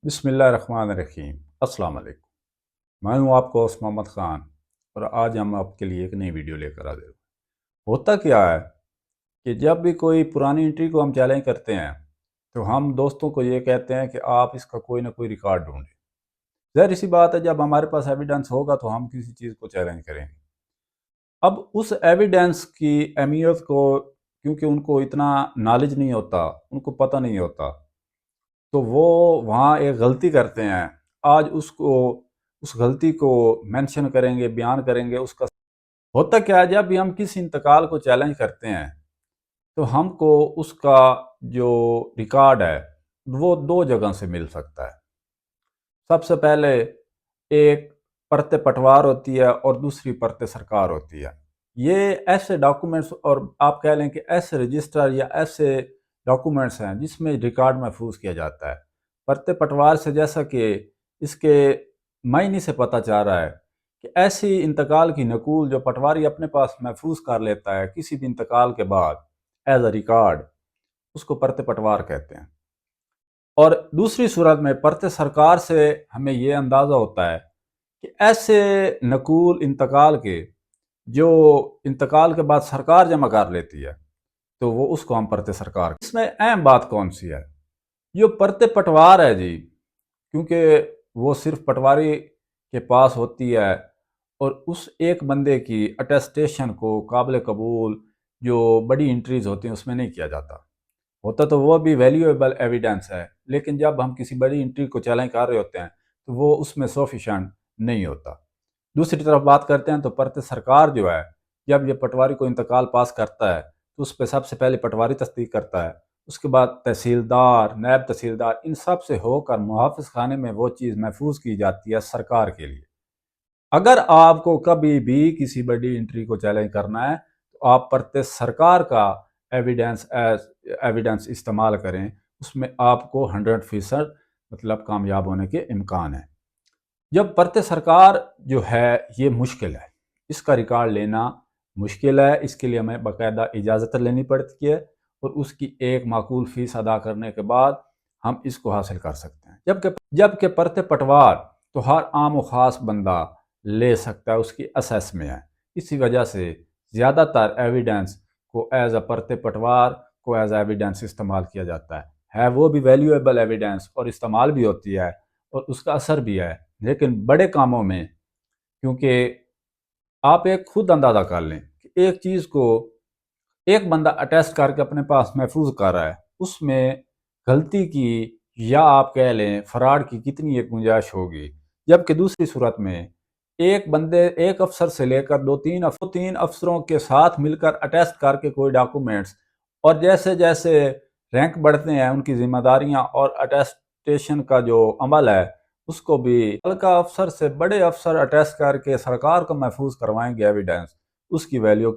بسم اللہ الرحمن الرحیم۔ السلام علیکم، میں ہوں آپ کو ہوسٹ محمد خان، اور آج ہم آپ کے لیے ایک نئی ویڈیو لے کر حاضر ہوں۔ ہوتا کیا ہے کہ جب بھی کوئی پرانی انٹری کو ہم چیلنج کرتے ہیں تو ہم دوستوں کو یہ کہتے ہیں کہ آپ اس کا کوئی نہ کوئی ریکارڈ ڈھونڈیں۔ ظاہر سی بات ہے، جب ہمارے پاس ایویڈنس ہوگا تو ہم کسی چیز کو چیلنج کریں گے۔ اب اس ایویڈنس کی اہمیت کو، کیونکہ ان کو اتنا نالج نہیں ہوتا، ان کو پتہ نہیں ہوتا، تو وہ وہاں ایک غلطی کرتے ہیں۔ آج اس غلطی کو مینشن کریں گے، بیان کریں گے۔ اس کا ہوتا کیا ہے، جب بھی ہم کسی انتقال کو چیلنج کرتے ہیں تو ہم کو اس کا جو ریکارڈ ہے وہ دو جگہ سے مل سکتا ہے۔ سب سے پہلے ایک پرت پٹوار ہوتی ہے اور دوسری پرت سرکار ہوتی ہے۔ یہ ایسے ڈاکومنٹس، اور آپ کہہ لیں کہ ایسے رجسٹر یا ایسے ڈاکومنٹس ہیں جس میں ریکارڈ محفوظ کیا جاتا ہے۔ پرت پٹوار سے، جیسا کہ اس کے معنی سے پتہ چل رہا ہے، کہ ایسی انتقال کی نقول جو پٹواری اپنے پاس محفوظ کر لیتا ہے کسی بھی انتقال کے بعد ایز اے ریکارڈ، اس کو پرت پٹوار کہتے ہیں۔ اور دوسری صورت میں پرت سرکار سے ہمیں یہ اندازہ ہوتا ہے کہ ایسے نقول انتقال کے جو انتقال کے بعد سرکار جمع کر لیتی ہے، تو وہ اس کو ہم پرت سرکار۔ اس میں اہم بات کون سی ہے؟ جو پرت پٹوار ہے جی، کیونکہ وہ صرف پٹواری کے پاس ہوتی ہے، اور اس ایک بندے کی اٹیسٹیشن کو قابل قبول جو بڑی انٹریز ہوتی ہیں اس میں نہیں کیا جاتا۔ ہوتا تو وہ بھی ویلیویبل ایویڈنس ہے، لیکن جب ہم کسی بڑی انٹری کو چیلنج کر رہے ہوتے ہیں تو وہ اس میں سفیشینٹ نہیں ہوتا۔ دوسری طرف بات کرتے ہیں تو پرت سرکار جو ہے، جب یہ پٹواری کو انتقال پاس کرتا ہے تو اس پہ سب سے پہلے پٹواری تصدیق کرتا ہے، اس کے بعد تحصیلدار، نائب تحصیلدار، ان سب سے ہو کر محافظ خانے میں وہ چیز محفوظ کی جاتی ہے سرکار کے لیے۔ اگر آپ کو کبھی بھی کسی بڑی انٹری کو چیلنج کرنا ہے تو آپ پرت سرکار کا ایویڈنس استعمال کریں، اس میں آپ کو 100% مطلب کامیاب ہونے کے امکان ہیں۔ جب پرت سرکار جو ہے یہ مشکل ہے، اس کا ریکارڈ لینا مشکل ہے، اس کے لیے ہمیں باقاعدہ اجازت لینی پڑتی ہے، اور اس کی ایک معقول فیس ادا کرنے کے بعد ہم اس کو حاصل کر سکتے ہیں۔ جبکہ پرت پٹوار تو ہر عام و خاص بندہ لے سکتا ہے، اس کی اسیس میں ہے۔ اسی وجہ سے زیادہ تر ایویڈنس کو ایز اے پرت پٹوار کو ایز اے ایویڈنس استعمال کیا جاتا ہے وہ بھی ویلیویبل ایویڈنس، اور استعمال بھی ہوتی ہے اور اس کا اثر بھی ہے۔ لیکن بڑے کاموں میں، کیونکہ آپ ایک خود اندازہ کر لیں کہ ایک چیز کو ایک بندہ اٹیسٹ کر کے اپنے پاس محفوظ کر رہا ہے، اس میں غلطی کی یا آپ کہہ لیں فراڈ کی کتنی ایک گنجائش ہوگی۔ جبکہ دوسری صورت میں ایک افسر سے لے کر تین افسروں کے ساتھ مل کر اٹیسٹ کر کے کوئی ڈاکومنٹس، اور جیسے جیسے رینک بڑھتے ہیں ان کی ذمہ داریاں اور اٹیسٹیشن کا جو عمل ہے اس کو بھی ہلکا افسر سے بڑے افسر اٹیسٹ کر کے سرکار کو محفوظ کروائیں گے ایویڈنس، اس کی ویلیو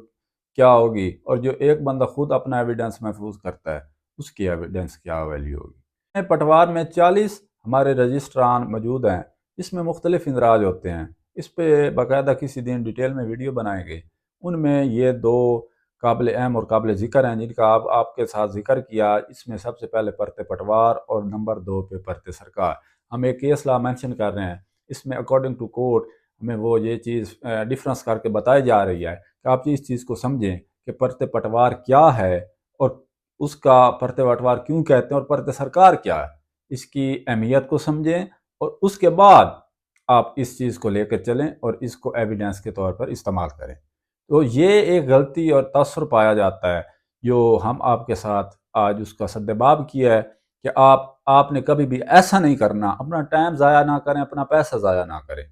کیا ہوگی؟ اور جو ایک بندہ خود اپنا ایویڈنس محفوظ کرتا ہے اس کی ایویڈنس کیا ویلیو ہوگی؟ پٹوار میں 40 ہمارے رجسٹران موجود ہیں، اس میں مختلف اندراج ہوتے ہیں۔ اس پہ باقاعدہ کسی دن ڈیٹیل میں ویڈیو بنائیں گے۔ ان میں یہ دو قابل اہم اور قابل ذکر ہیں جن کا آپ کے ساتھ ذکر کیا۔ اس میں سب سے پہلے پرت پٹوار اور نمبر 2 پہ پرت سرکار۔ ہم ایک کیس لا مینشن کر رہے ہیں، اس میں اکارڈنگ ٹو کورٹ ہمیں وہ یہ چیز ڈیفرنس کر کے بتائی جا رہی ہے کہ آپ اس چیز کو سمجھیں کہ پرت پٹوار کیا ہے، اور اس کا پرت پٹوار کیوں کہتے ہیں، اور پرت سرکار کیا ہے، اس کی اہمیت کو سمجھیں، اور اس کے بعد آپ اس چیز کو لے کر چلیں اور اس کو ایویڈنس کے طور پر استعمال کریں۔ تو یہ ایک غلطی اور تاثر پایا جاتا ہے جو ہم آپ کے ساتھ آج اس کا سدباب کیا ہے کہ آپ نے کبھی بھی ایسا نہیں کرنا، اپنا ٹائم ضائع نہ کریں، اپنا پیسہ ضائع نہ کریں۔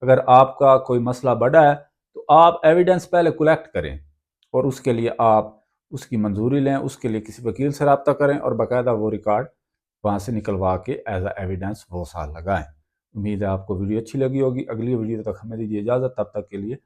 اگر آپ کا کوئی مسئلہ بڑا ہے تو آپ ایویڈنس پہلے کلیکٹ کریں، اور اس کے لیے آپ اس کی منظوری لیں، اس کے لیے کسی وکیل سے رابطہ کریں، اور باقاعدہ وہ ریکارڈ وہاں سے نکلوا کے ایز اے ایویڈنس وہ سال لگائیں۔ امید ہے آپ کو ویڈیو اچھی لگی ہوگی۔ اگلی ویڈیو تک ہمیں دیجیے اجازت، تب تک کے لیے